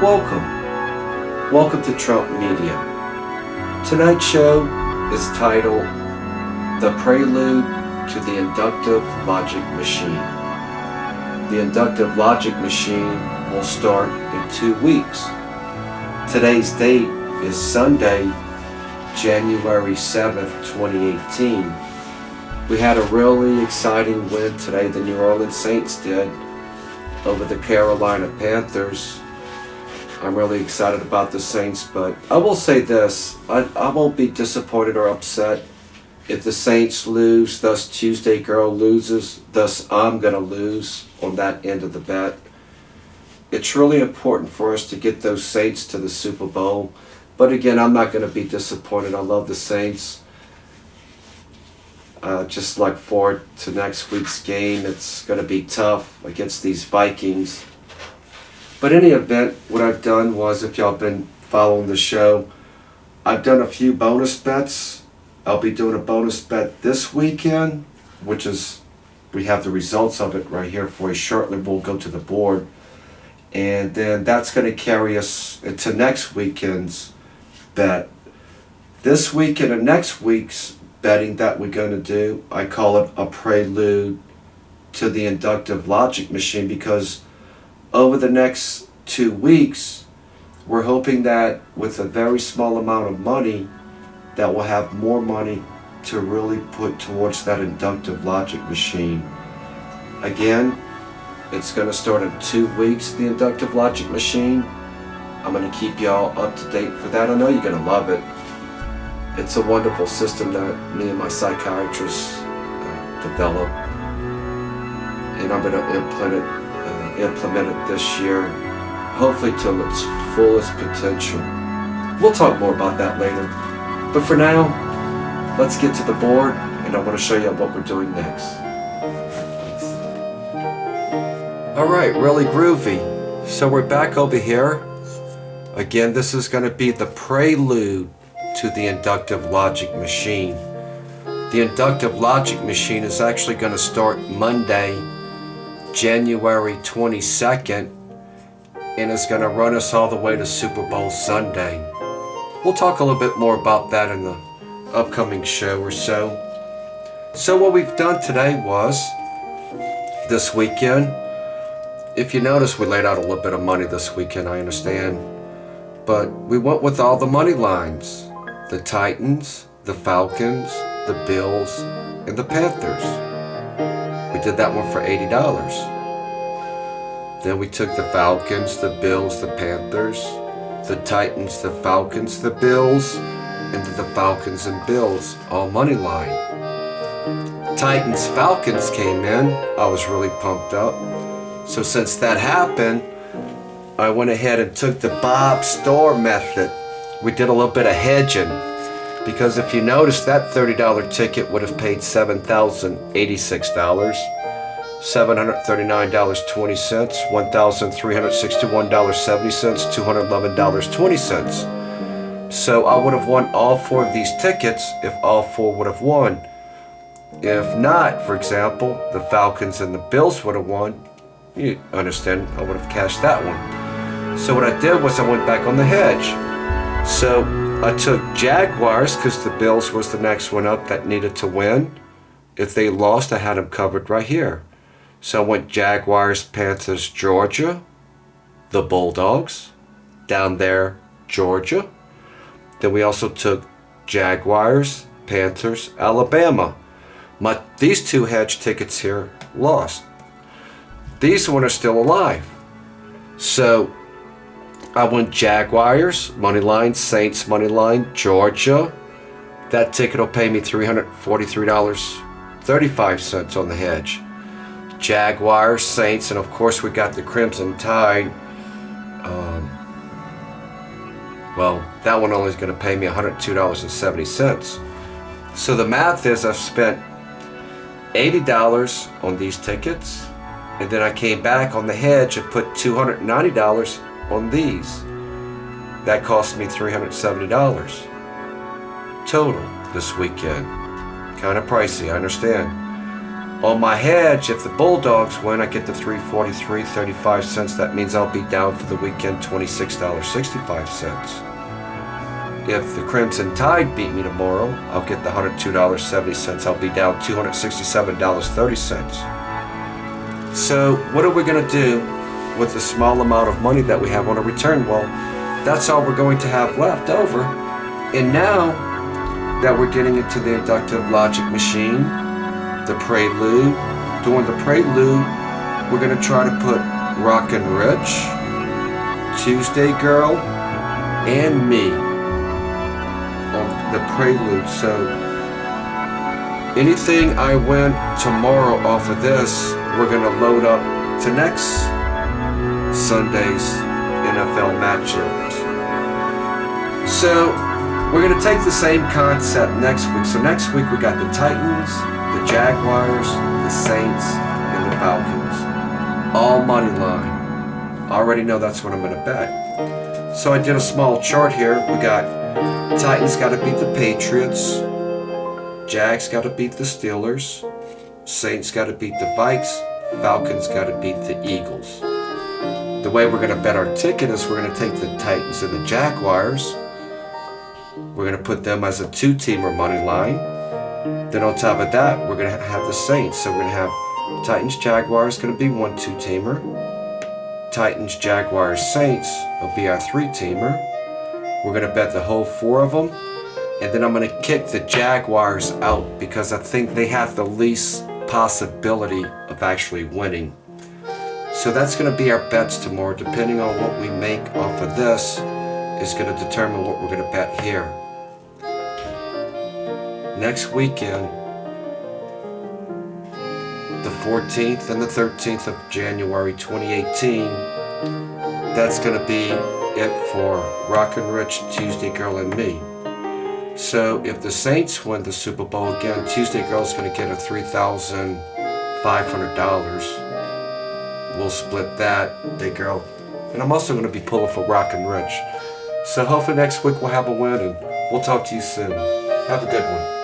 Welcome to Trump Media. Tonight's show is titled The Prelude to the Inductive Logic Machine. The Inductive Logic Machine will start in 2 weeks. Today's date is Sunday, January 7th, 2018. We had a really exciting win today. The New Orleans Saints did over the Carolina Panthers. I'm really excited about the Saints, but I will say this, I won't be disappointed or upset if the Saints lose, thus Tuesday Girl loses, thus I'm going to lose on that end of the bet. It's really important for us to get those Saints to the Super Bowl, but again, I'm not going to be disappointed. I love the Saints. Just look forward to next week's game. It's going to be tough against these Vikings. But in any event, what I've done was, if y'all been following the show, I've done a few bonus bets. I'll be doing a bonus bet this weekend, which is, we have the results of it right here for you shortly. We'll go to the board. And then that's going to carry us into next weekend's bet. This weekend and next week's betting that we're going to do, I call it a prelude to the inductive logic machine, because over the next 2 weeks, we're hoping that with a very small amount of money, that we'll have more money to really put towards that inductive logic machine. Again, it's going to start in 2 weeks, the inductive logic machine. I'm going to keep y'all up to date for that. I know you're going to love it. It's a wonderful system that me and my psychiatrist developed, and I'm going to implement it this year, hopefully till its fullest potential. We'll talk more about that later, but for now, let's get to the board, and I want to show you what we're doing next. Alright, really groovy. So we're back over here. Again, this is going to be the prelude to the inductive logic machine. The inductive logic machine is actually going to start Monday, January 22nd, and it's going to run us all the way to Super Bowl Sunday. We'll talk a little bit more about that in the upcoming show or so. So what we've done today was, this weekend, if you notice, we laid out a little bit of money this weekend, I understand, but we went with all the money lines. The Titans, the Falcons, the Bills, and the Panthers. We did that one for $80. Then we took the Falcons, the Bills, the Panthers, the Titans, the Falcons, the Bills, and the Falcons and Bills, all money line. Titans, Falcons came in. I was really pumped up. So since that happened, I went ahead and took the Bob Store method. We did a little bit of hedging, because if you notice, that $30 ticket would have paid $7,086, $739.20, $1,361.70, $211.20. So I would have won all 4 of these tickets if all 4 would have won. If not, for example, the Falcons and the Bills would have won, you understand, I would have cashed that one. So what I did was I went back on the hedge. So I took Jaguars, because the Bills was the next one up that needed to win. If they lost, I had them covered right here. So I went Jaguars, Panthers, Georgia, the Bulldogs, down there, Georgia. Then we also took Jaguars, Panthers, Alabama. These 2 hedge tickets here lost. These ones are still alive. So I went Jaguars, money line, Saints, money line, Georgia. That ticket will pay me $343.35 on the hedge. Jaguars, Saints, and of course we got the Crimson Tide. Well, that one only is going to pay me $102.70. So the math is, I've spent $80 on these tickets, and then I came back on the hedge and put $290 on these. That cost me $370 total this weekend. Kind of pricey, I understand. On my hedge, if the Bulldogs win, I get the $343.35. That means I'll be down for the weekend $26.65. If the Crimson Tide beat me tomorrow, I'll get the $102.70. I'll be down $267.30. So what are we going to do with the small amount of money that we have on a return? Well, that's all we're going to have left over. And now that we're getting into the inductive logic machine, the Prelude, during the Prelude, we're going to try to put Rockin' Rich, Tuesday Girl, and me on the Prelude. So anything I win tomorrow off of this, we're going to load up to next Sunday's NFL matchups. So we're going to take the same concept next week. So next week we got the Titans, the Jaguars, the Saints, and the Falcons. All money line. I already know that's what I'm going to bet. So I did a small chart here. We got Titans got to beat the Patriots. Jags got to beat the Steelers. Saints got to beat the Vikes. Falcons got to beat the Eagles. The way we're going to bet our ticket is we're going to take the Titans and the Jaguars. We're going to put them as a 2-teamer money line. Then on top of that, we're going to have the Saints. So we're going to have Titans, Jaguars going to be 1 2-teamer. Titans, Jaguars, Saints will be our 3-teamer. We're going to bet the whole 4 of them. And then I'm going to kick the Jaguars out because I think they have the least possibility of actually winning. So that's going to be our bets tomorrow. Depending on what we make off of this is going to determine what we're going to bet here. Next weekend, the 14th and the 13th of January 2018, that's going to be it for Rockin' Rich, Tuesday Girl, and me. So if the Saints win the Super Bowl again, Tuesday Girl's going to get a $3,500. We'll split that, Day Girl. And I'm also going to be pulling for Rockin' Rich. So hopefully next week we'll have a win, and we'll talk to you soon. Have a good one.